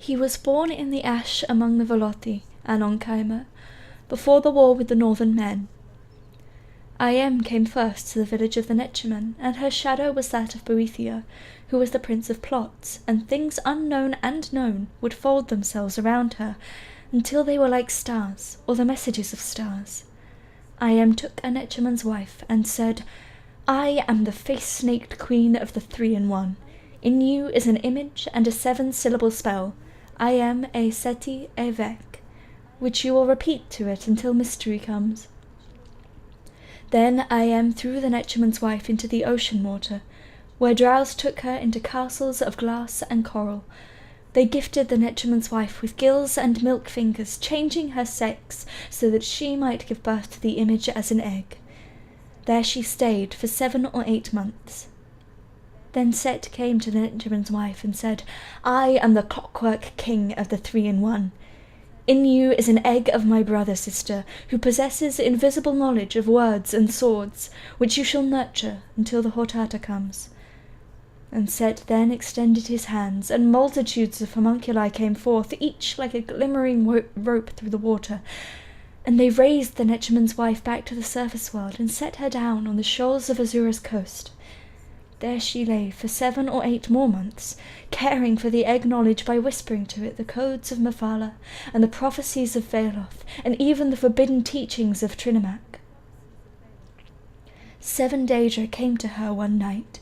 He was born in the ash among the Voloti and on Caima, before the war with the northern men. Came first to the village of the Nechaman, and her shadow was that of Boethia, who was the prince of plots, and things unknown and known would fold themselves around her, until they were like stars, or the messages of stars. Took a Nechaman's wife, and said, I am the face-snaked queen of the 3-in-1. In you is an image and a 7-syllable spell. I am a Seti Evek, which you will repeat to it until mystery comes. Then threw the Nechaman's wife into the ocean water, where drows took her into castles of glass and coral. They gifted the Nechaman's wife with gills and milk fingers, changing her sex so that she might give birth to the image as an egg. There she stayed for 7 or 8 months. Then Set came to the Nechaman's wife and said, I am the clockwork king of the 3-in-1. In you is an egg of my brother sister, who possesses invisible knowledge of words and swords, which you shall nurture until the Hortata comes. And Set then extended his hands, and multitudes of homunculi came forth, each like a glimmering rope through the water. And they raised the Nechaman's wife back to the surface world, and set her down on the shoals of Azura's coast. There she lay for 7 or 8 more months, caring for the egg knowledge by whispering to it the codes of Mephala, and the prophecies of Veloth, and even the forbidden teachings of Trinimac. 7 Daedra came to her one night,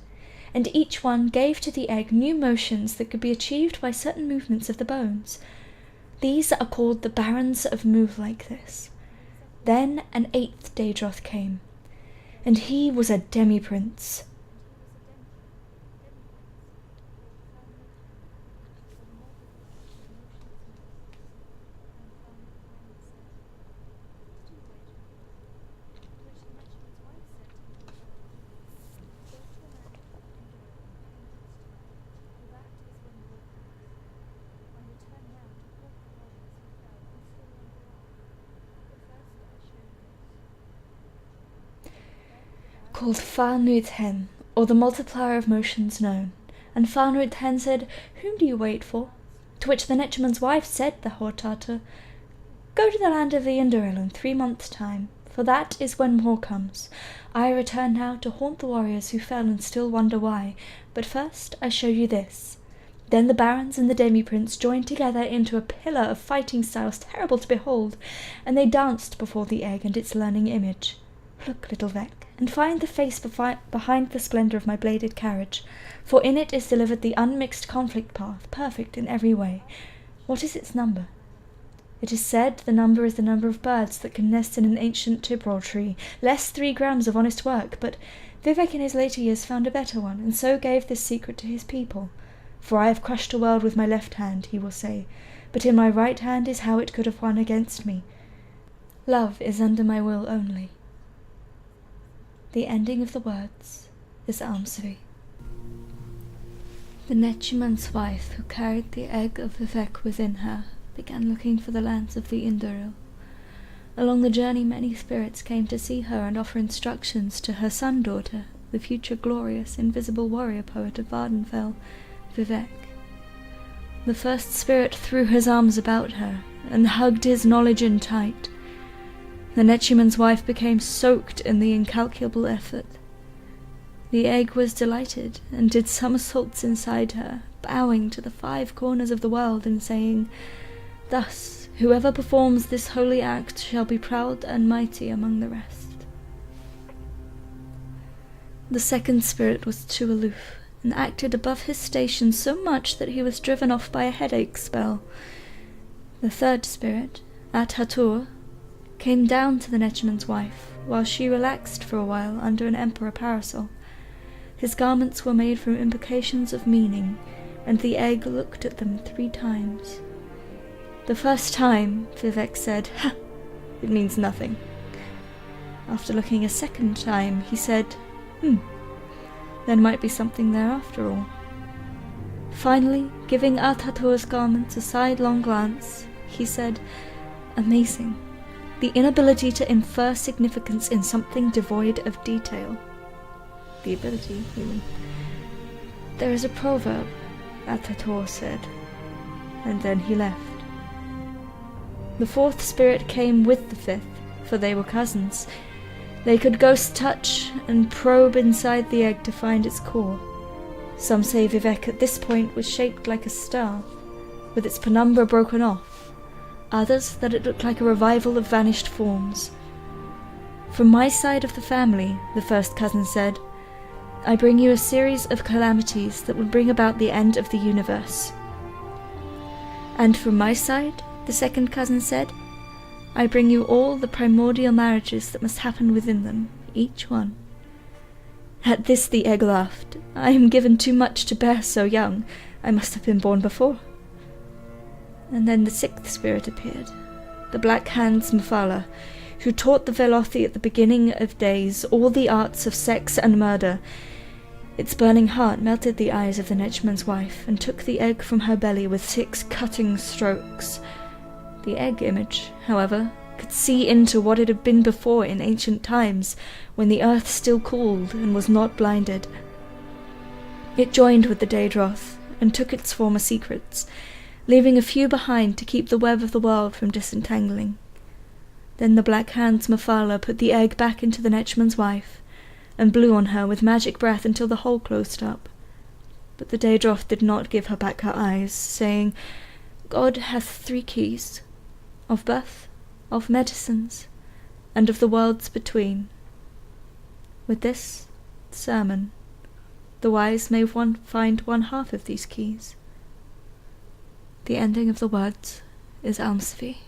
and each one gave to the egg new motions that could be achieved by certain movements of the bones. These are called the Barons of Move Like This. Then an 8th Daedroth came, and he was a demi-prince. Called Fa-Nuit-Hen, or the multiplier of motions known. And Fa-Nuit-Hen said, Whom do you wait for? To which the Nechaman's wife said, the Hortata, Go to the land of the Indoril in 3 months' time, for that is when war comes. I return now to haunt the warriors who fell and still wonder why, but first I show you this. Then the barons and the demi-prince joined together into a pillar of fighting styles terrible to behold, and they danced before the egg and its learning image. Look, little Vec, and find the face behind the splendour of my bladed carriage, for in it is delivered the unmixed conflict path, perfect in every way. What is its number? It is said the number is the number of birds that can nest in an ancient tibrol tree, less 3 grams of honest work, but Vivec in his later years found a better one, and so gave this secret to his people. For I have crushed a world with my left hand, he will say, but in my right hand is how it could have won against me. Love is under my will only. The ending of the words is Almsvi. The Nechaman's wife, who carried the egg of Vivec within her, began looking for the lands of the Indoril. Along the journey many spirits came to see her and offer instructions to her son-daughter, the future glorious, invisible warrior poet of Vvardenfell, Vivec. The first spirit threw his arms about her and hugged his knowledge in tight. The Nechaman's wife became soaked in the incalculable effort. The egg was delighted and did somersaults inside her, bowing to the 5 corners of the world and saying, Thus, whoever performs this holy act shall be proud and mighty among the rest. The second spirit was too aloof, and acted above his station so much that he was driven off by a headache spell. The third spirit, At-Hatur, came down to the Nechaman's wife, while she relaxed for a while under an emperor parasol. His garments were made from implications of meaning, and the egg looked at them 3 times. The first time, Vivec said, Ha! It means nothing. After looking a second time, he said, There might be something there after all. Finally, giving At-Hatur's garments a sidelong glance, he said, Amazing. The inability to infer significance in something devoid of detail. The ability, even. There is a proverb, At-Hatur said. and then he left. The fourth spirit came with the fifth, for they were cousins. They could ghost touch and probe inside the egg to find its core. Some say Vivec at this point was shaped like a star, with its penumbra broken off. Others that it looked like a revival of vanished forms. From my side of the family, the first cousin said, I bring you a series of calamities that will bring about the end of the universe. And from my side, the second cousin said, I bring you all the primordial marriages that must happen within them, each one. At this the egg laughed. I am given too much to bear so young. I must have been born before. And then the sixth spirit appeared, the Black Hand's Mephala, who taught the Velothi at the beginning of days all the arts of sex and murder. Its burning heart melted the eyes of the Netchman's wife and took the egg from her belly with 6 cutting strokes. The egg image, however, could see into what it had been before in ancient times, when the earth still cooled and was not blinded. It joined with the Daedroth and took its former secrets, leaving a few behind to keep the web of the world from disentangling. Then the Black Hand's Mephala put the egg back into the Netchman's wife, and blew on her with magic breath until the hole closed up. But the Daedroth did not give her back her eyes, saying, God hath 3 keys, of birth, of medicines, and of the worlds between. With this sermon, the wise may find 1/2 of these keys. The ending of the words is Almsfee.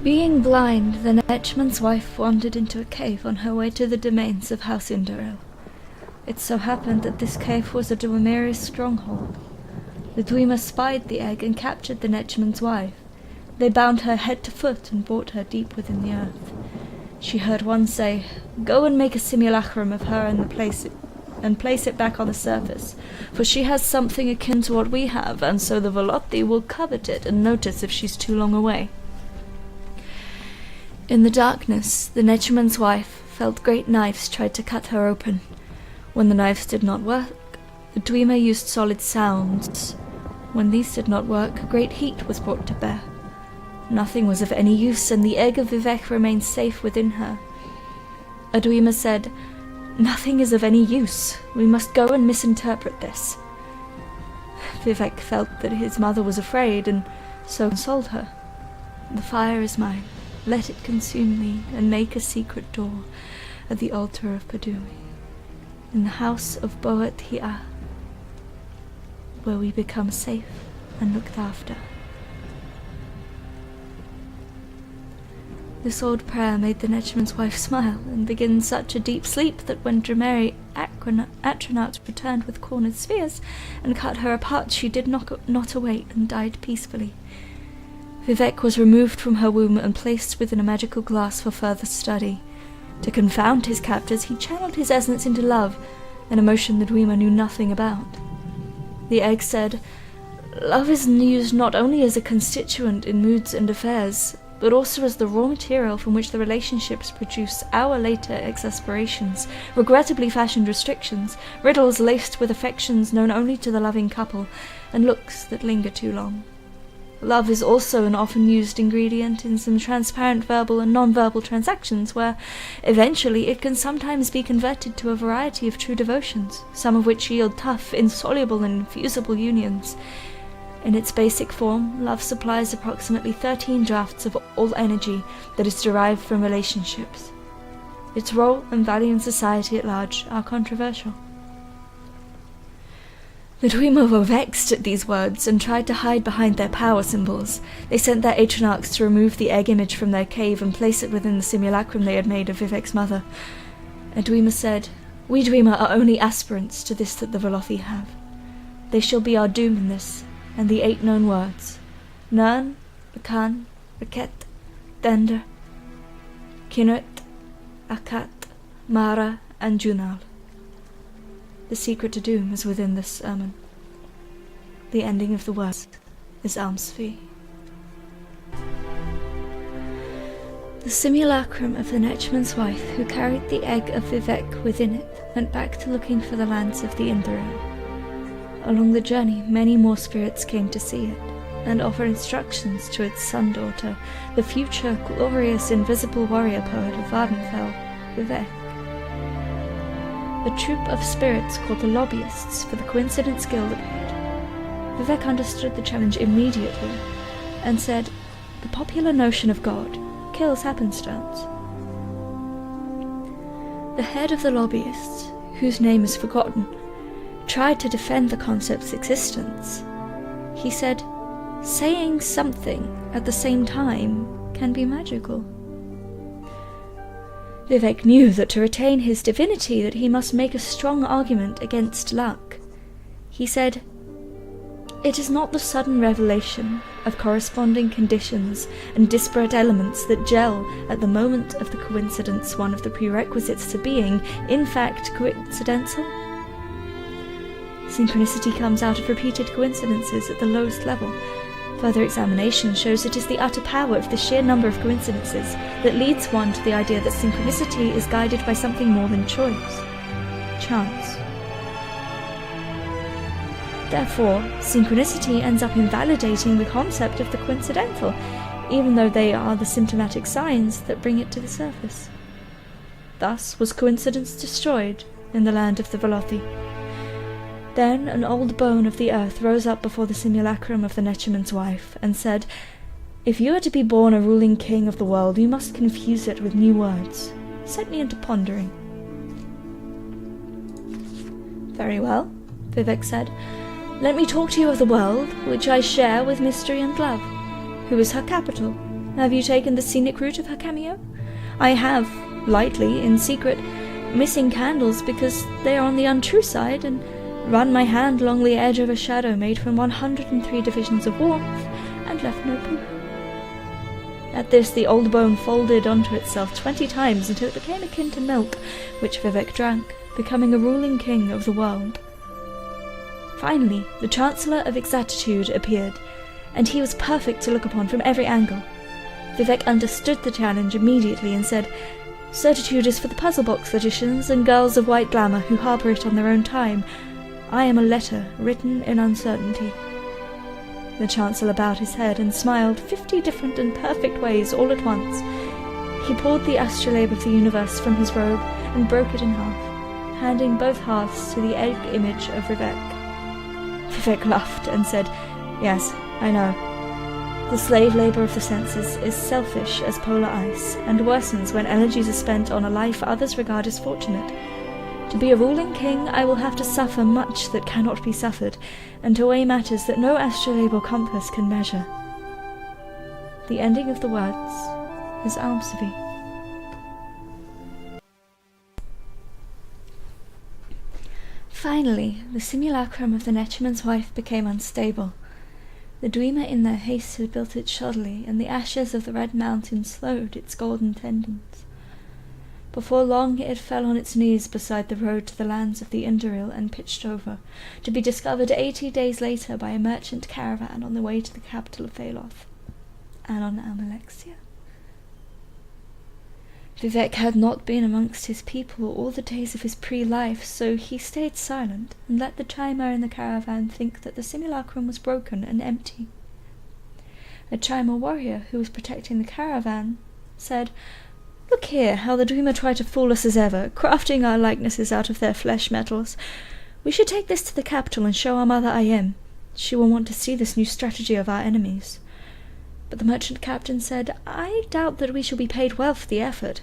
Being blind, the Netchman's wife wandered into a cave on her way to the domains of House Indoril. It so happened that this cave was a Dwemer's stronghold. The Dwemer spied the egg and captured the Netchman's wife. They bound her head to foot and brought her deep within the earth. She heard one say, Go and make a simulacrum of her and place it back on the surface, for she has something akin to what we have, and so the Velothi will covet it and notice if she's too long away. In the darkness, the Netchman's wife felt great knives tried to cut her open. When the knives did not work, the Dwemer used solid sounds. When these did not work, great heat was brought to bear. Nothing was of any use, and the egg of Vivec remained safe within her. A Dwemer said, Nothing is of any use. We must go and misinterpret this. Vivec felt that his mother was afraid, and so consoled her. The fire is mine. Let it consume me, and make a secret door at the altar of Padumi, in the house of Boat Hi'a, where we become safe and looked after. This old prayer made the Netchman's wife smile and begin such a deep sleep that when Drameri Atronach returned with cornered spears and cut her apart, she did not awake and died peacefully. Vivec was removed from her womb and placed within a magical glass for further study. To confound his captors, he channeled his essence into love, an emotion the Dwemer knew nothing about. The egg said, Love is used not only as a constituent in moods and affairs, but also as the raw material from which the relationships produce our later exasperations, regrettably fashioned restrictions, riddles laced with affections known only to the loving couple, and looks that linger too long. Love is also an often used ingredient in some transparent verbal and non-verbal transactions where, eventually, it can sometimes be converted to a variety of true devotions, some of which yield tough, insoluble, and infusible unions. In its basic form, love supplies approximately 13 drafts of all energy that is derived from relationships. Its role and value in society at large are controversial. The Dwemer were vexed at these words and tried to hide behind their power symbols. They sent their Atronachs to remove the egg image from their cave and place it within the simulacrum they had made of Vivec's mother. A Dwemer said, We Dwemer are only aspirants to this that the Velothi have. They shall be our doom in this, and the 8 known words, Nern, Rakan, Raket, Dender, Kinuit, Akat, Mara, and Junal. The secret to doom is within this sermon. The ending of the words is Almsfee. The simulacrum of the Netchman's wife, who carried the egg of Vivec within it, went back to looking for the lands of the Indoril. along the journey many more spirits came to see it, and offer instructions to its son-daughter, the future glorious invisible warrior poet of Vvardenfell, Vivec. A troop of spirits called the Lobbyists for the Coincidence Guild appeared. Vivec understood the challenge immediately, and said, "The popular notion of God kills happenstance." The head of the Lobbyists, whose name is forgotten, tried to defend the concept's existence. He said, "Saying something at the same time can be magical." Vivec knew that to retain his divinity that he must make a strong argument against luck. He said, "It is not the sudden revelation of corresponding conditions and disparate elements that gel at the moment of the coincidence one of the prerequisites to being, in fact, coincidental. Synchronicity comes out of repeated coincidences at the lowest level. Further examination shows it is the utter power of the sheer number of coincidences that leads one to the idea that synchronicity is guided by something more than choice, chance. Therefore, synchronicity ends up invalidating the concept of the coincidental, even though they are the symptomatic signs that bring it to the surface. Thus was coincidence destroyed in the land of the Velothi. Then an old bone of the earth rose up before the simulacrum of the Netchaman's wife, and said, "If you are to be born a ruling king of the world, you must confuse it with new words. Set me into pondering." "Very well," Vivec said. "Let me talk to you of the world, which I share with mystery and love. Who is her capital? Have you taken the scenic route of her cameo? I have, lightly, in secret, missing candles because they are on the untrue side, and run my hand along the edge of a shadow made from 103 divisions of warmth, and left no proof." At this the old bone folded onto itself 20 times until it became akin to milk, which Vivec drank, becoming a ruling king of the world. Finally, the Chancellor of Exactitude appeared, and he was perfect to look upon from every angle. Vivec understood the challenge immediately and said, "Certitude is for the puzzle box logicians and girls of white glamour who harbour it on their own time. I am a letter written in uncertainty." The Chancellor bowed his head and smiled 50 different and perfect ways all at once. He pulled the astrolabe of the universe from his robe and broke it in half, handing both halves to the egg image of Vivec. Vivec laughed and said, "Yes, I know. The slave labour of the senses is selfish as polar ice, and worsens when energies are spent on a life others regard as fortunate. To be a ruling king, I will have to suffer much that cannot be suffered, and to weigh matters that no astrolabe or compass can measure." The ending of the words is Almsby. Finally, the simulacrum of the Netchaman's wife became unstable. The Dwemer in their haste had built it shoddily, and the ashes of the Red Mountain slowed its golden tendons. Before long it fell on its knees beside the road to the lands of the Indoril and pitched over, to be discovered 80 days later by a merchant caravan on the way to the capital of Phaloth, Anon Almalexia. Vivec had not been amongst his people all the days of his pre-life, so he stayed silent and let the chimer in the caravan think that the simulacrum was broken and empty. A chimer warrior who was protecting the caravan said, "Look here, how the Dwemer try to fool us as ever, crafting our likenesses out of their flesh metals. We should take this to the capital and show our mother Ayem. She will want to see this new strategy of our enemies." But the merchant captain said, "I doubt that we shall be paid well for the effort.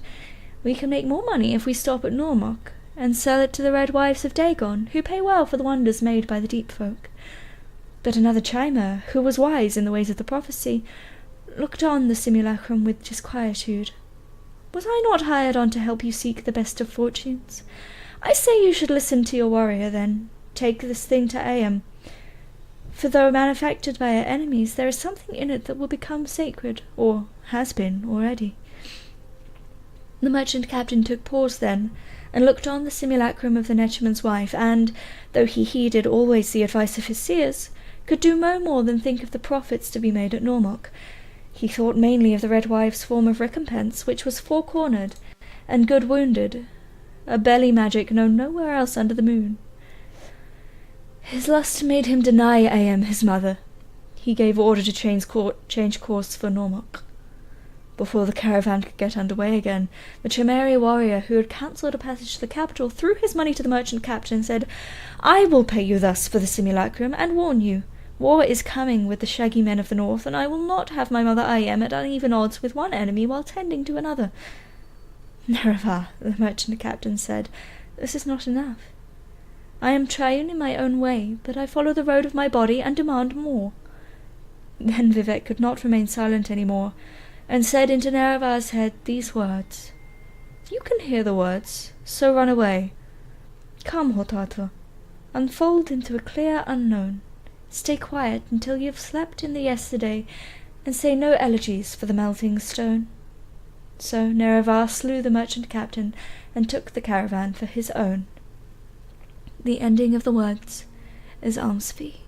We can make more money if we stop at Normok, and sell it to the Red Wives of Dagon, who pay well for the wonders made by the deep folk." But another chimer, who was wise in the ways of the prophecy, looked on the simulacrum with disquietude. "Was I not hired on to help you seek the best of fortunes? I say you should listen to your warrior, then. Take this thing to Ayem. For though manufactured by our enemies, there is something in it that will become sacred, or has been already." The merchant captain took pause then, and looked on the simulacrum of the Netchaman's wife, and, though he heeded always the advice of his seers, could do no more than think of the profits to be made at Normok. He thought mainly of the Red Wife's form of recompense, which was four-cornered, and good wounded, a belly magic known nowhere else under the moon. His lust made him deny I am his mother. He gave order to change course for Norfolk. Before the caravan could get under way again, the Chimeri warrior who had cancelled a passage to the capital threw his money to the merchant captain and said, "I will pay you thus for the simulacrum, and warn you, war is coming with the shaggy men of the north, and I will not have my mother Ayem at uneven odds with one enemy while tending to another." "Nerevar," the merchant captain said, "this is not enough. I am triune in my own way, but I follow the road of my body and demand more." Then Vivec could not remain silent any more, and said into Nerevar's head these words. "You can hear the words, so run away. Come, Hortato, unfold into a clear unknown. Stay quiet until you have slept in the yesterday, and say no elegies for the melting stone." So Nerevar slew the merchant captain and took the caravan for his own. The ending of the words is almsfee.